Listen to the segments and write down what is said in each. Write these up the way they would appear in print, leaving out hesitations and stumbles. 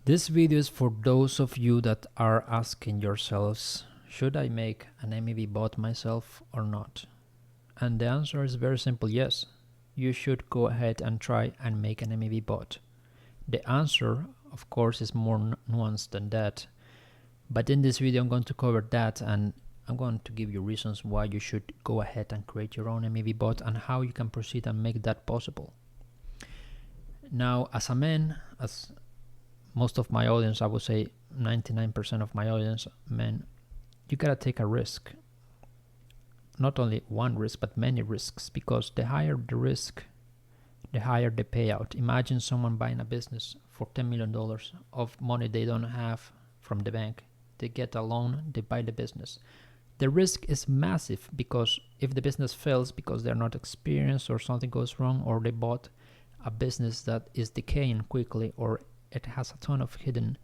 This video is for those of you that are asking yourselves, should I make an MEV bot myself or not? And the answer is very simple, yes. You should go ahead and try and make an MEV bot. The answer, of course, is more nuanced than that. But in this video, I'm going to cover that, and I'm going to give you reasons why you should go ahead and create your own MEV bot and how you can proceed and make that possible. Now, as a man, as most of my audience, I would say 99% of my audience, men, you gotta take a risk. Not only one risk, but many risks, because the higher the risk, the higher the payout. Imagine someone buying a business for $10 million of money they don't have from the bank. They get a loan, they buy the business. The risk is massive, because if the business fails because they're not experienced or something goes wrong, or they bought a business that is decaying quickly, or it has a ton of hidden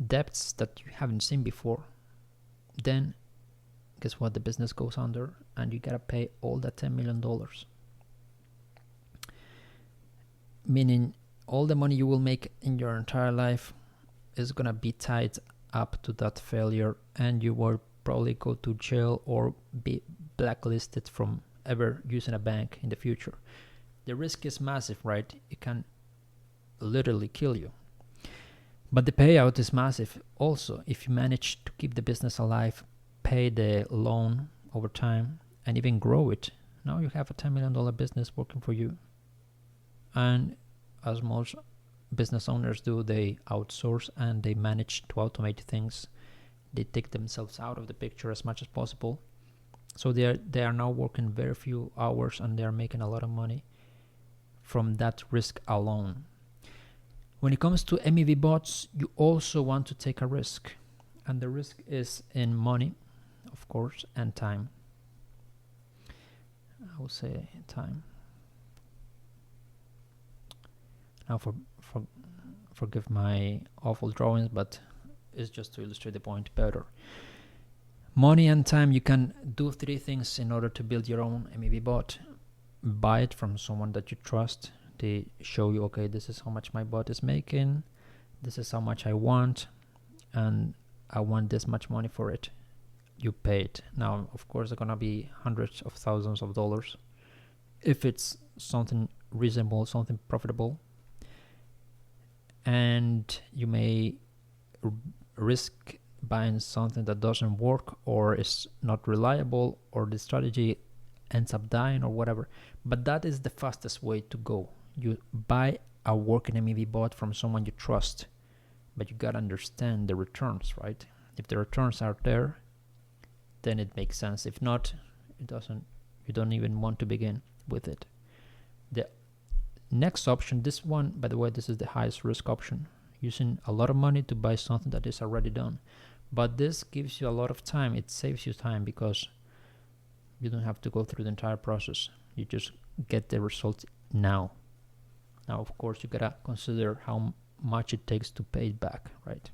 debts that you haven't seen before, then guess what? The business goes under and you gotta pay all that $10 million. Meaning all the money you will make in your entire life is gonna be tied up to that failure, and you will probably go to jail or be blacklisted from ever using a bank in the future. The risk is massive, right? It can literally kill you. But the payout is massive also. If you manage to keep the business alive, pay the loan over time, and even grow it, now you have a $10 million business working for you. And as most business owners do, they outsource and they manage to automate things. They take themselves out of the picture as much as possible. So they are now working very few hours, and they are making a lot of money from that risk alone. When it comes to MEV bots, you also want to take a risk, and the risk is in money, of course, and time. I will say time. Now, forgive my awful drawings, but it's just to illustrate the point better. Money and time. You can do three things in order to build your own MEV bot. Buy it from someone that you trust. They show you, okay, this is how much my bot is making, this is how much I want, and I want this much money for it. You pay it. Now, of course, it's gonna be hundreds of thousands of dollars if it's something reasonable, something profitable. And you may risk buying something that doesn't work, or is not reliable, or the strategy ends up dying, or whatever. But that is the fastest way to go. You buy a working MEV bot from someone you trust, but you gotta understand the returns, right? If the returns are there, then it makes sense. If not, it doesn't. You don't even want to begin with it. The next option, this one, by the way, this is the highest risk option, using a lot of money to buy something that is already done. But this gives you a lot of time. It saves you time, because you don't have to go through the entire process. You just get the result now. Now, of course, you gotta consider how much it takes to pay it back, right?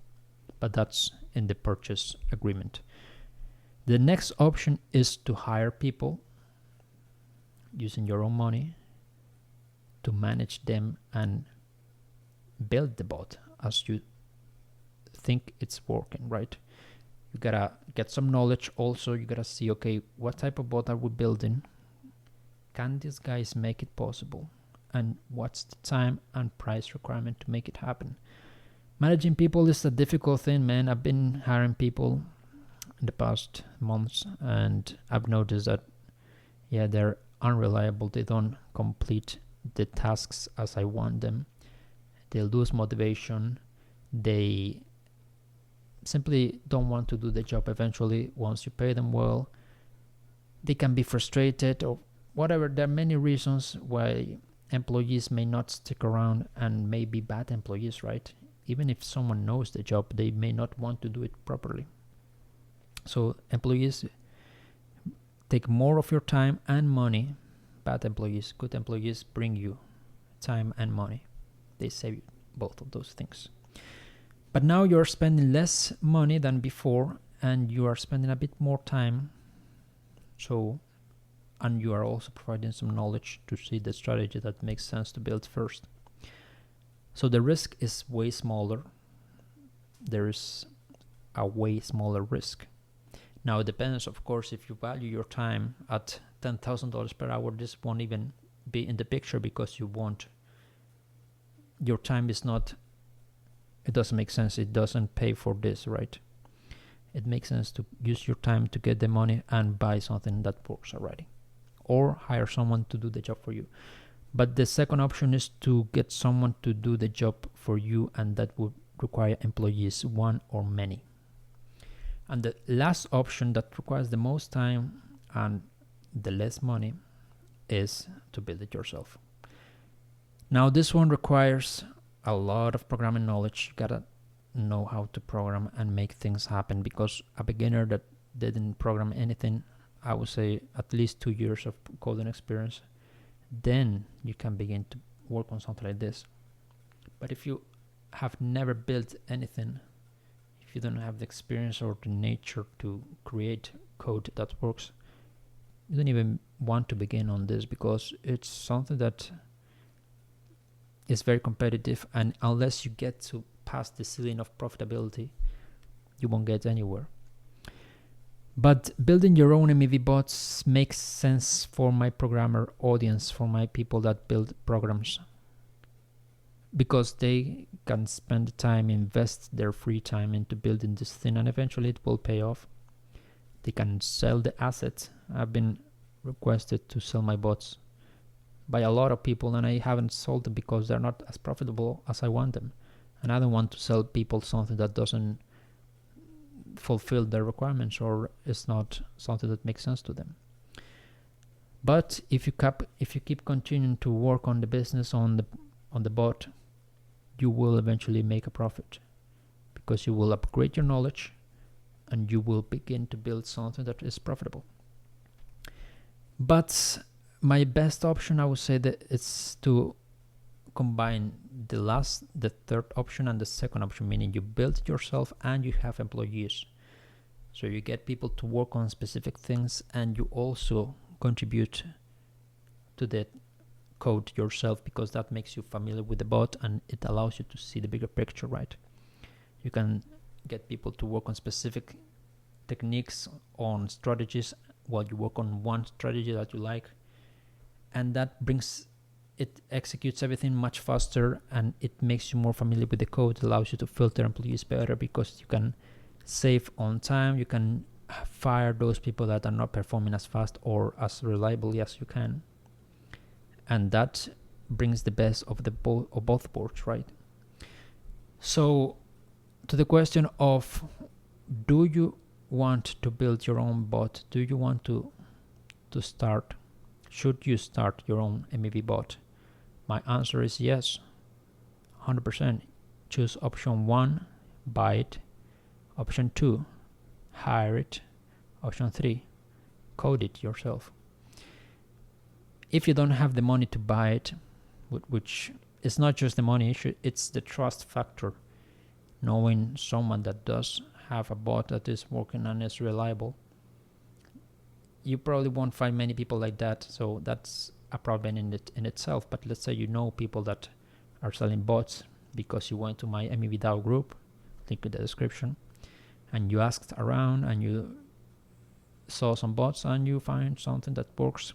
But that's in the purchase agreement. The next option is to hire people using your own money to manage them and build the bot as you think it's working, right? You gotta get some knowledge. Also, you gotta see, okay, what type of bot are we building? Can these guys make it possible? And what's the time and price requirement to make it happen? Managing people is a difficult thing, man. I've been hiring people in the past months, and I've noticed that, yeah, they're unreliable. They don't complete the tasks as I want them. They lose motivation. They simply don't want to do the job eventually once you pay them well. They can be frustrated or whatever. There are many reasons why employees may not stick around, and may be bad employees, right? Even if someone knows the job, they may not want to do it properly. So employees take more of your time and money. Bad employees. Good employees bring you time and money. They save you both of those things. But now you're spending less money than before, and you are spending a bit more time. And you are also providing some knowledge to see the strategy that makes sense to build first. So the risk is way smaller. There is a way smaller risk. Now it depends, of course, if you value your time at $10,000 per hour, this won't even be in the picture because your time is not, it doesn't make sense. It doesn't pay for this, right? It makes sense to use your time to get the money and buy something that works already, or hire someone to do the job for you. But the second option is to get someone to do the job for you, and that would require employees, one or many. And the last option that requires the most time and the less money is to build it yourself. Now this one requires a lot of programming knowledge. You gotta know how to program and make things happen, because a beginner that didn't program anything, I would say at least 2 years of coding experience, then you can begin to work on something like this. But if you have never built anything, if you don't have the experience or the nature to create code that works, you don't even want to begin on this, because it's something that is very competitive, and unless you get to pass the ceiling of profitability, you won't get anywhere. But building your own MEV bots makes sense for my programmer audience, for my people that build programs, because they can spend the time, invest their free time into building this thing, and eventually it will pay off. They can sell the assets. I've been requested to sell my bots by a lot of people, and I haven't sold them because they're not as profitable as I want them. And I don't want to sell people something that doesn't fulfill their requirements or is not something that makes sense to them. But if you keep continuing to work on the business, on the bot, you will eventually make a profit, because you will upgrade your knowledge and you will begin to build something that is profitable. But my best option, I would say, that it's to combine the third option and the second option, meaning you build it yourself and you have employees. So you get people to work on specific things, and you also contribute to the code yourself, because that makes you familiar with the bot and it allows you to see the bigger picture, right? You can get people to work on specific techniques, on strategies, while you work on one strategy that you like, and that executes everything much faster, and it makes you more familiar with the code. It allows you to filter employees better, because you can save on time. You can fire those people that are not performing as fast or as reliably as you can, and that brings the best of both worlds, right? So to the question of, do you want to build your own bot? Do you want to start? Should you start your own MEV bot? My answer is yes, 100%. Choose option 1, buy it. Option 2, hire it. Option 3, code it yourself. If you don't have the money to buy it, which is not just the money issue, it's the trust factor. Knowing someone that does have a bot that is working and is reliable. You probably won't find many people like that, so that's a problem in itself. But let's say you know people that are selling bots because you went to my MEV DAO group, link in the description, and you asked around and you saw some bots and you find something that works.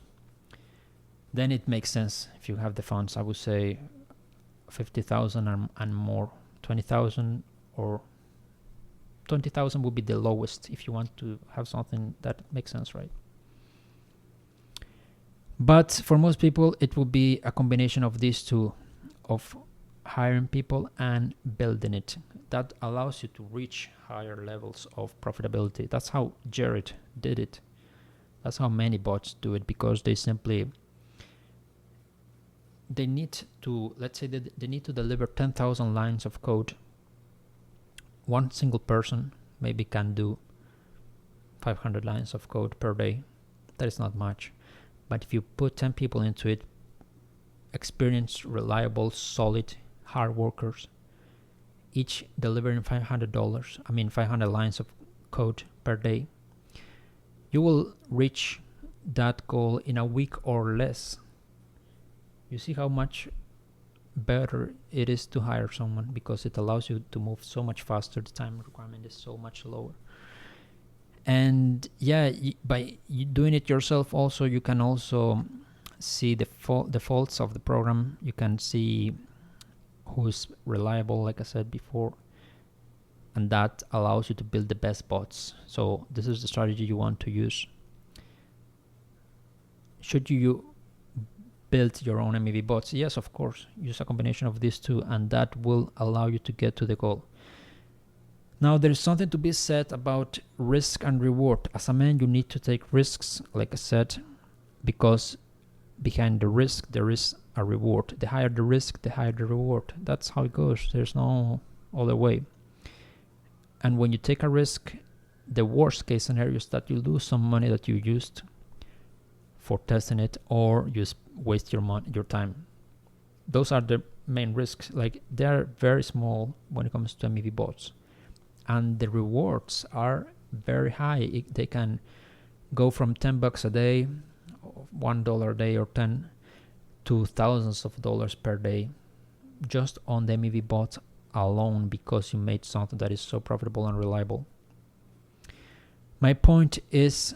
Then it makes sense. If you have the funds, I would say 50,000 and more. 20,000 or 20,000 would be the lowest if you want to have something that makes sense, right? But for most people, it will be a combination of these two, of hiring people and building it. That allows you to reach higher levels of profitability. That's how Jared did it. That's how many bots do it, because they need to, let's say that they need to deliver 10,000 lines of code. One single person maybe can do 500 lines of code per day. That is not much. But if you put 10 people into it, experienced, reliable, solid, hard workers, each delivering $500 lines of code per day, you will reach that goal in a week or less. You see how much better it is to hire someone, because it allows you to move so much faster. The time requirement is so much lower. And yeah, by doing it yourself also, you can also see the faults of the program. You can see who's reliable, like I said before, and that allows you to build the best bots. So this is the strategy you want to use. Should you build your own MEV bots? Yes, of course. Use a combination of these two, and that will allow you to get to the goal. Now, there is something to be said about risk and reward. As a man, you need to take risks, like I said, because behind the risk, there is a reward. The higher the risk, the higher the reward. That's how it goes. There's no other way. And when you take a risk, the worst case scenario is that you lose some money that you used for testing it, or you waste your time. Those are the main risks. Like, they are very small when it comes to MEV bots, and the rewards are very high. They can go from $10 a day, $1 a day, or 10 to thousands of dollars per day just on the MEV bot alone, because you made something that is so profitable and reliable. My point is,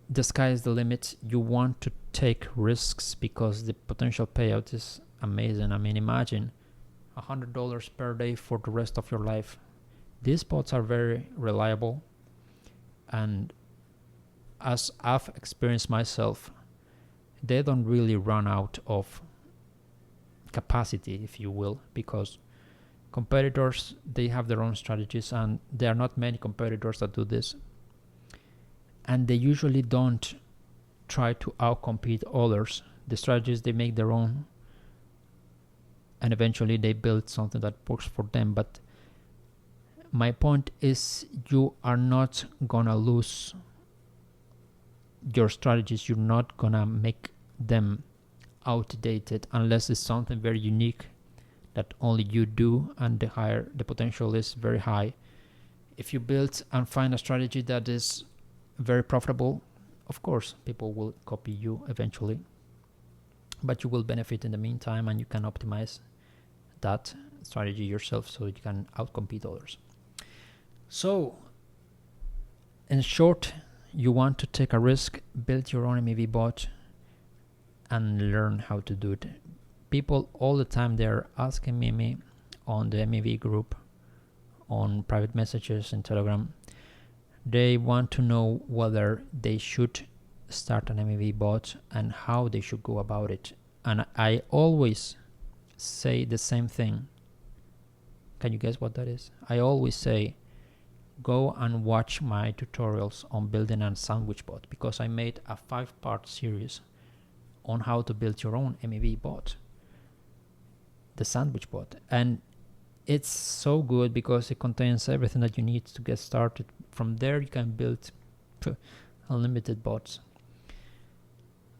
the sky is the limit. You want to take risks because the potential payout is amazing. I mean, imagine $100 per day for the rest of your life. These bots are very reliable, and as I've experienced myself, they don't really run out of capacity, if you will, because competitors, they have their own strategies, and there are not many competitors that do this, and they usually don't try to outcompete others. The strategies, they make their own, and eventually they build something that works for them. But my point is, you are not gonna lose your strategies. You're not gonna make them outdated unless it's something very unique that only you do, and the potential is very high. If you build and find a strategy that is very profitable, of course people will copy you eventually, but you will benefit in the meantime, and you can optimize that strategy yourself so you can outcompete others. So in short, you want to take a risk, build your own MEV bot, and learn how to do it. People all the time, they're asking me on the MEV group, on private messages in Telegram, they want to know whether they should start an MEV bot and how they should go about it. And I always say the same thing. Can you guess what that is? I always say, go and watch my tutorials on building a sandwich bot, because I made a 5-part series on how to build your own MEV bot, the sandwich bot, and it's so good because it contains everything that you need to get started. From there you can build unlimited bots.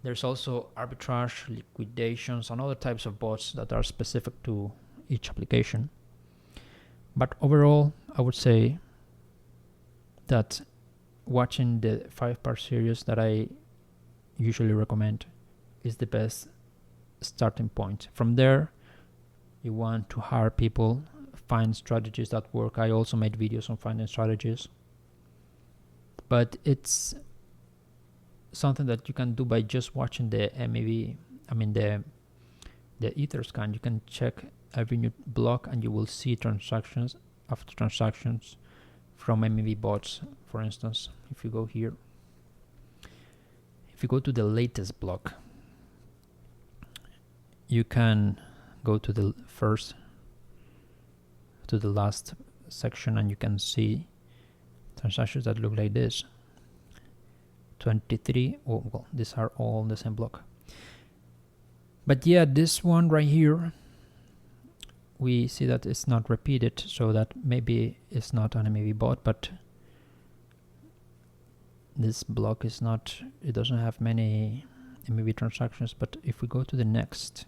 There's also arbitrage, liquidations, and other types of bots that are specific to each application. But overall, I would say that watching the 5-part series that I usually recommend is the best starting point. From there, you want to hire people, find strategies that work. I also made videos on finding strategies, but it's something that you can do by just watching the MEV, the Etherscan. You can check every new block and you will see transactions after transactions from MEV bots. For instance, if you go here, if you go to the latest block, you can go to the first to the last section and you can see transactions that look like this. 23, oh well, these are all the same block. But yeah, this one right here, we see that it's not repeated, so that maybe it's not an MEV bot, but this block is not, it doesn't have many MEV transactions. But if we go to the next,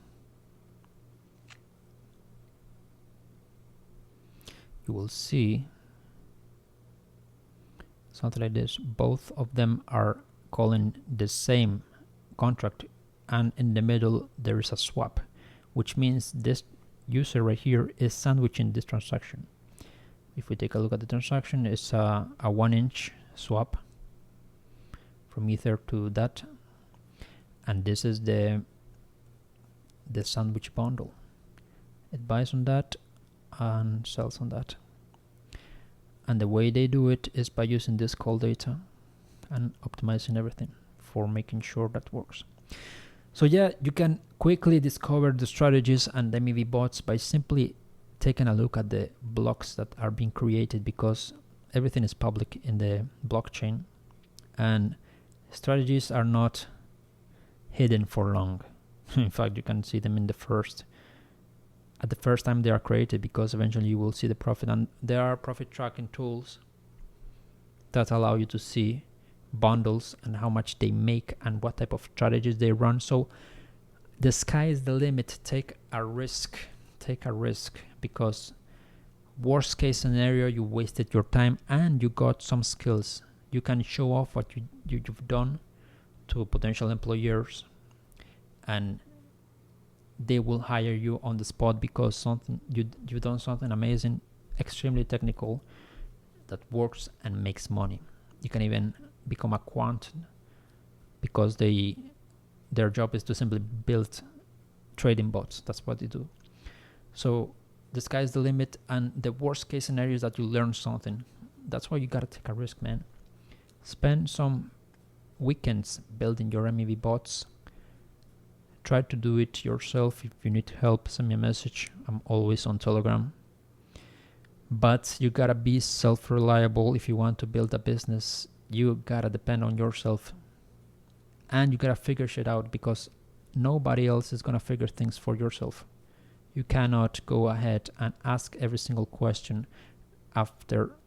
you will see something like this. Both of them are calling the same contract, and in the middle there is a swap, which means this user right here is sandwiching this transaction. If we take a look at the transaction, it's a 1-inch swap from Ether to that, and this is the sandwich bundle. It buys on that and sells on that, and the way they do it is by using this call data and optimizing everything for making sure that works. So yeah, you can quickly discover the strategies and the MEV bots by simply taking a look at the blocks that are being created, because everything is public in the blockchain and strategies are not hidden for long. In fact, you can see them at the first time they are created, because eventually you will see the profit, and there are profit tracking tools that allow you to see bundles and how much they make and what type of strategies they run. So the sky is the limit. Take a risk, because worst case scenario, you wasted your time and you got some skills. You can show off what you've done to potential employers, and they will hire you on the spot because you've done something amazing, extremely technical, that works and makes money. You can even become a quant, because their job is to simply build trading bots. That's what they do. So the sky is the limit, and the worst case scenario is that you learn something. That's why you gotta take a risk, man. Spend some weekends building your MEV bots. Try to do it yourself. If you need help, send me a message. I'm always on Telegram. But you gotta be self-reliable if you want to build a business. You gotta depend on yourself, and you gotta figure shit out, because nobody else is gonna figure things for yourself. You cannot go ahead and ask every single question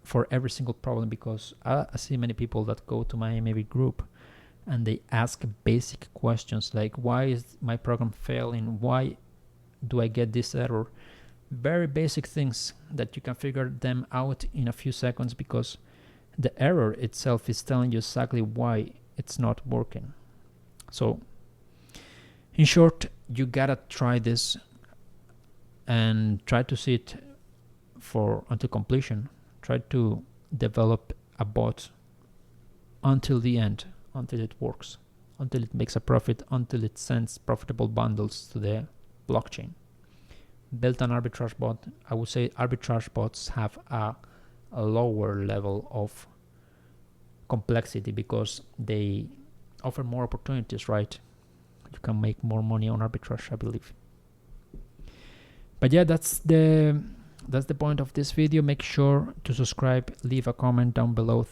for every single problem, because I see many people that go to my MEV group and they ask basic questions like, why is my program failing? Why do I get this error? Very basic things that you can figure them out in a few seconds, because the error itself is telling you exactly why it's not working. So in short, you gotta try this and try to see it until completion. Try to develop a bot until the end, until it works, until it makes a profit, until it sends profitable bundles to the blockchain. Build an arbitrage bot. I would say arbitrage bots have a lower level of complexity, because they offer more opportunities, right? You can make more money on arbitrage, I believe. But yeah, that's the point of this video. Make sure to subscribe, leave a comment down below,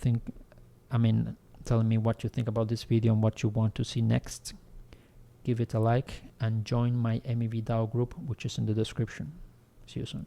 telling me what you think about this video and what you want to see next. Give it a like and join my MEV DAO group, which is in the description. See you soon.